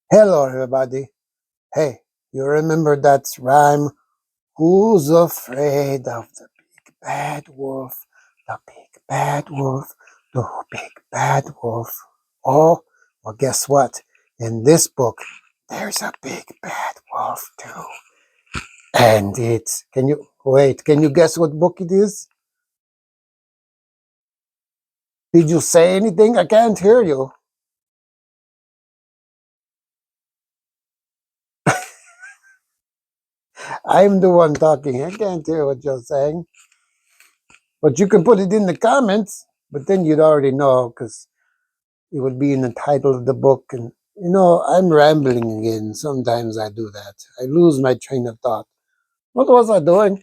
Hello, everybody. Hey, you remember that rhyme? Who's afraid of the big bad wolf? The big bad wolf, the big bad wolf. Oh, well, guess what? In this book, there's a big bad wolf too. And can you guess what book it is? Did you say anything? I can't hear you. I'm the one talking. I can't hear what you're saying. But you can put it in the comments, but then you'd already know because it would be in the title of the book. And, I'm rambling again. Sometimes I do that. I lose my train of thought. What was I doing?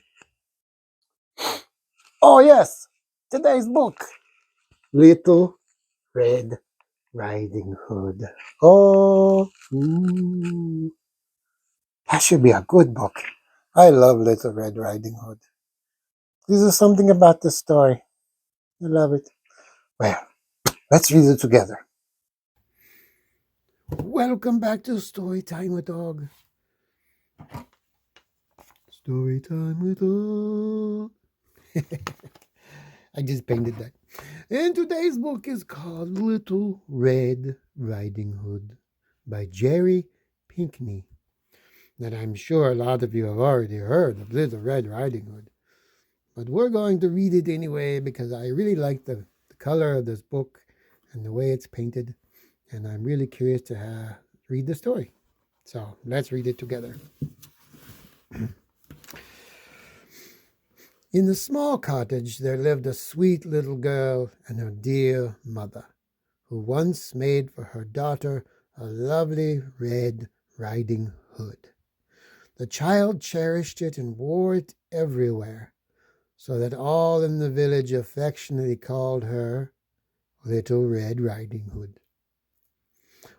Oh, yes. Today's book, Little Red Riding Hood. Oh, that should be a good book. I love Little Red Riding Hood. This is something about the story. I love it. Well, let's read it together. Welcome back to Story Time with Dog. Story Time with Dog. I just painted that. And today's book is called Little Red Riding Hood by Jerry Pinkney. And I'm sure a lot of you have already heard of Little Red Riding Hood. But we're going to read it anyway because I really like the color of this book and the way it's painted. And I'm really curious to read the story. So let's read it together. In the small cottage there lived a sweet little girl and her dear mother, who once made for her daughter a lovely red riding hood. The child cherished it and wore it everywhere, so that all in the village affectionately called her Little Red Riding Hood.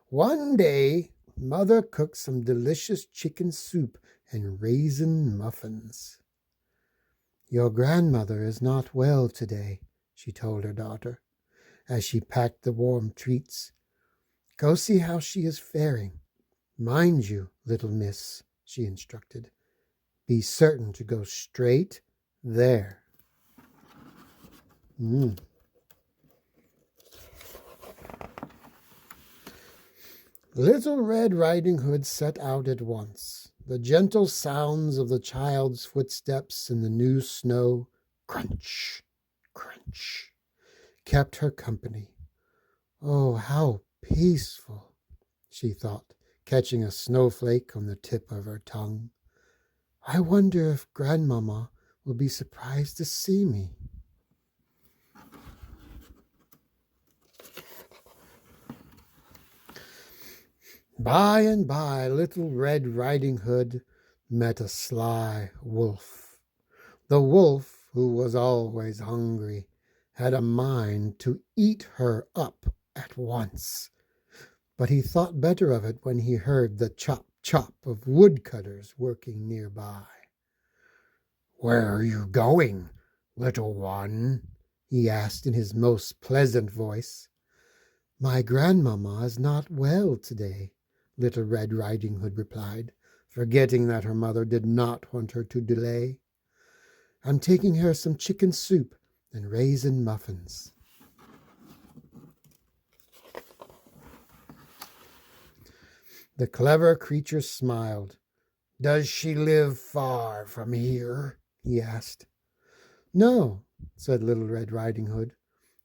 One day, Mother cooked some delicious chicken soup and raisin muffins. "Your grandmother is not well today," she told her daughter, as she packed the warm treats. "Go see how she is faring. Mind you, little miss," she instructed, "be certain to go straight there." Mm. Little Red Riding Hood set out at once. The gentle sounds of the child's footsteps in the new snow, crunch, crunch, kept her company. Oh, how peaceful, she thought, catching a snowflake on the tip of her tongue. I wonder if Grandmama will be surprised to see me. By and by, Little Red Riding Hood met a sly wolf. The wolf, who was always hungry, had a mind to eat her up at once. But he thought better of it when he heard the chop chop of woodcutters working nearby. Where are you going, little one? He asked in his most pleasant voice. My grandmamma is not well today, Little Red Riding Hood replied, forgetting that her mother did not want her to delay. I'm taking her some chicken soup and raisin muffins. The clever creature smiled. Does she live far from here? He asked. No, said Little Red Riding Hood.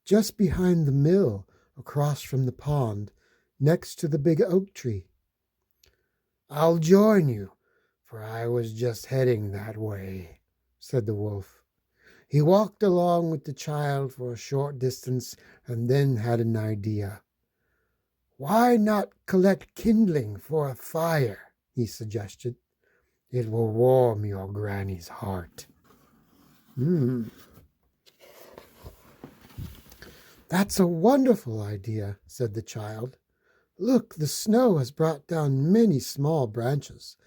Just behind the mill, across from the pond, next to the big oak tree. I'll join you, for I was just heading that way, said the wolf. He walked along with the child for a short distance and then had an idea. Why not collect kindling for a fire? He suggested. It will warm your granny's heart. That's a wonderful idea, said the child. Look, the snow has brought down many small branches.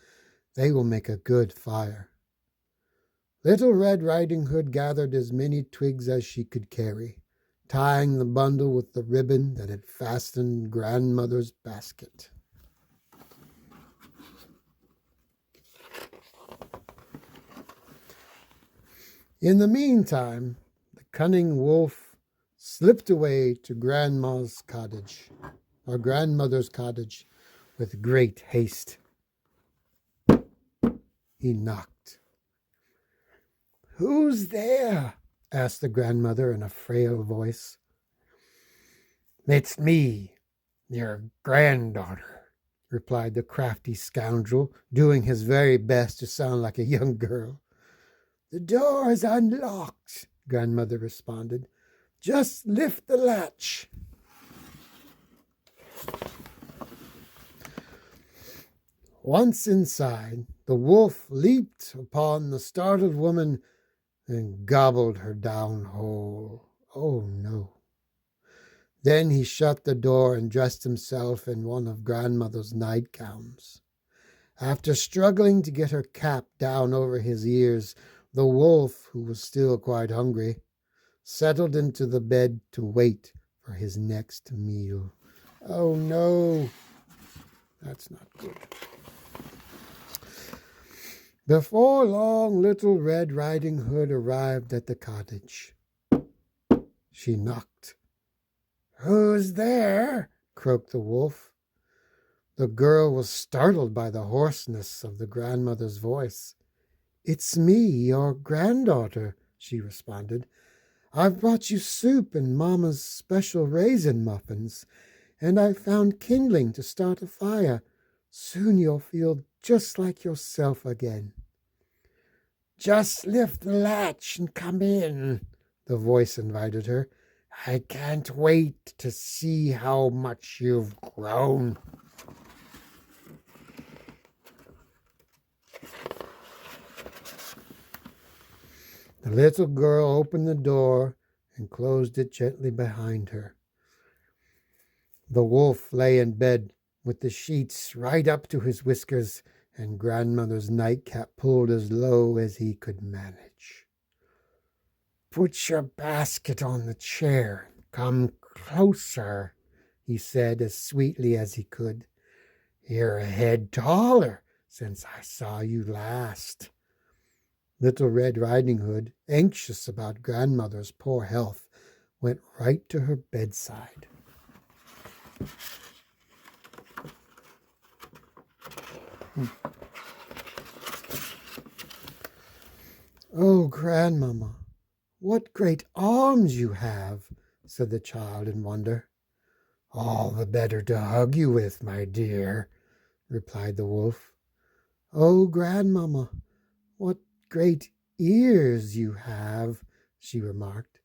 They will make a good fire. Little Red Riding Hood gathered as many twigs as she could carry, tying the bundle with the ribbon that had fastened grandmother's basket. In the meantime, the cunning wolf slipped away to grandmother's cottage, with great haste. He knocked. "Who's there?" asked the grandmother in a frail voice. "It's me, your granddaughter," replied the crafty scoundrel, doing his very best to sound like a young girl. "The door is unlocked," grandmother responded. "Just lift the latch." Once inside, the wolf leaped upon the startled woman and gobbled her down whole. Oh no. Then he shut the door and dressed himself in one of grandmother's nightgowns. After struggling to get her cap down over his ears, the wolf, who was still quite hungry, settled into the bed to wait for his next meal. Oh no, that's not good. Before long, Little Red Riding Hood arrived at the cottage. She knocked. "Who's there?" croaked the wolf. The girl was startled by the hoarseness of the grandmother's voice. "It's me, your granddaughter," she responded. "I've brought you soup and Mama's special raisin muffins, and I've found kindling to start a fire. Soon you'll feel just like yourself again." "Just lift the latch and come in," the voice invited her. "I can't wait to see how much you've grown." The little girl opened the door and closed it gently behind her. The wolf lay in bed with the sheets right up to his whiskers and grandmother's nightcap pulled as low as he could manage. "Put your basket on the chair. Come closer," he said as sweetly as he could. "You're a head taller since I saw you last." Little Red Riding Hood, anxious about grandmother's poor health, went right to her bedside. "Oh, Grandmama, what great arms you have," said the child in wonder. "All the better to hug you with, my dear," replied the wolf. "Oh, Grandmama, what great ears you have," she remarked.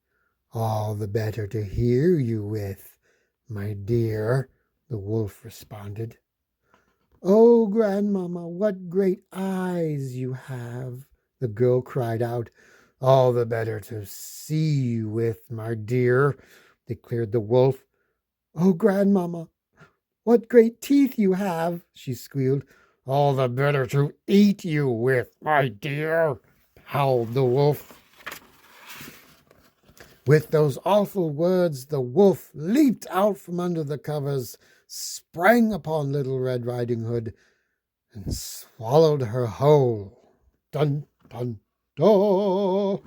"All the better to hear you with, my dear," the wolf responded. "Oh, Grandmama, what great eyes you have," the girl cried out. "All the better to see you with, my dear," declared the wolf. "Oh, Grandmama, what great teeth you have," she squealed. "All the better to eat you with, my dear," howled the wolf. With those awful words, the wolf leaped out from under the covers, sprang upon Little Red Riding Hood, and swallowed her whole. Dun, dun, dun.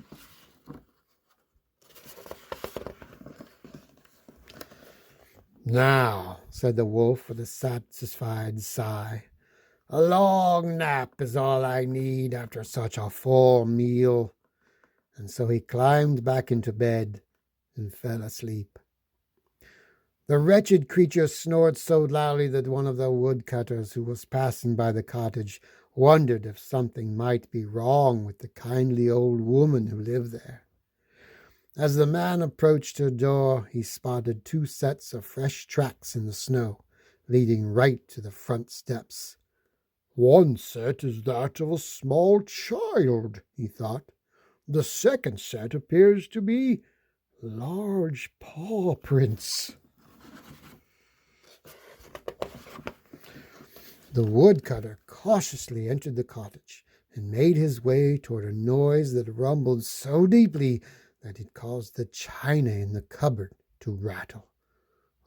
"Now," said the wolf with a satisfied sigh, "a long nap is all I need after such a full meal." And so he climbed back into bed and fell asleep. The wretched creature snored so loudly that one of the woodcutters who was passing by the cottage wondered if something might be wrong with the kindly old woman who lived there. As the man approached her door, he spotted 2 sets of fresh tracks in the snow, leading right to the front steps. "One set is that of a small child," he thought. "The second set appears to be large paw prints." The woodcutter cautiously entered the cottage and made his way toward a noise that rumbled so deeply that it caused the china in the cupboard to rattle.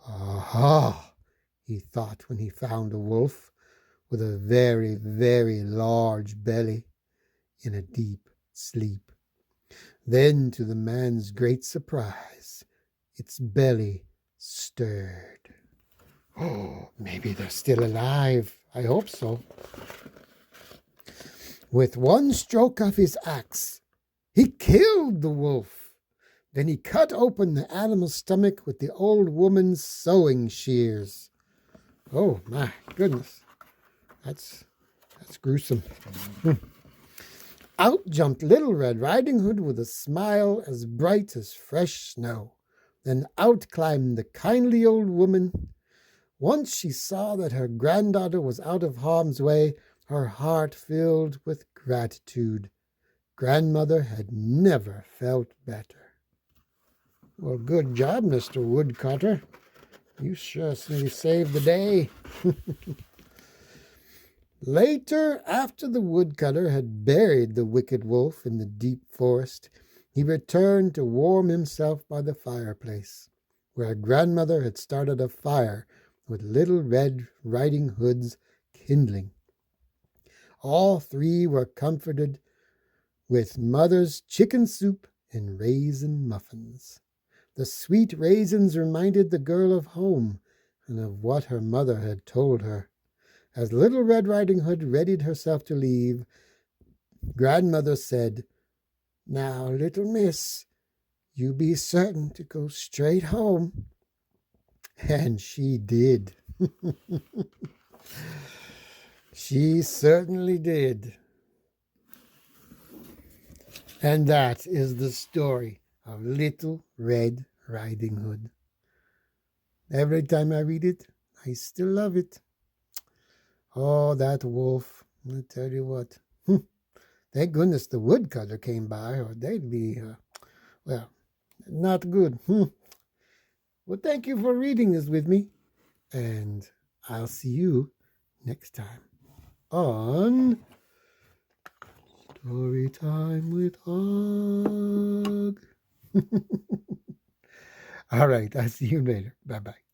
"Aha!" he thought when he found a wolf with a very, very large belly in a deep sleep. Then, to the man's great surprise, its belly stirred. Oh, maybe they're still alive. I hope so. With one stroke of his axe, he killed the wolf. Then he cut open the animal's stomach with the old woman's sewing shears. Oh, my goodness. That's gruesome. Out jumped Little Red Riding Hood with a smile as bright as fresh snow. Then out climbed the kindly old woman. Once she saw that her granddaughter was out of harm's way, her heart filled with gratitude. Grandmother had never felt better. Well, good job, Mr. Woodcutter. You certainly saved the day. Later, after the woodcutter had buried the wicked wolf in the deep forest, he returned to warm himself by the fireplace, where Grandmother had started a fire with Little Red Riding Hood's kindling. All three were comforted with Mother's chicken soup and raisin muffins. The sweet raisins reminded the girl of home and of what her mother had told her. As Little Red Riding Hood readied herself to leave, Grandmother said, "Now, little miss, you be certain to go straight home." And she did. She certainly did. And that is the story of Little Red Riding Hood. Every time I read it, I still love it. Oh, that wolf, I'll tell you what. Thank goodness the woodcutter came by, or they'd be, well, not good. Well, thank you for reading this with me, and I'll see you next time on Story Time with Hog. All right, I'll see you later. Bye-bye.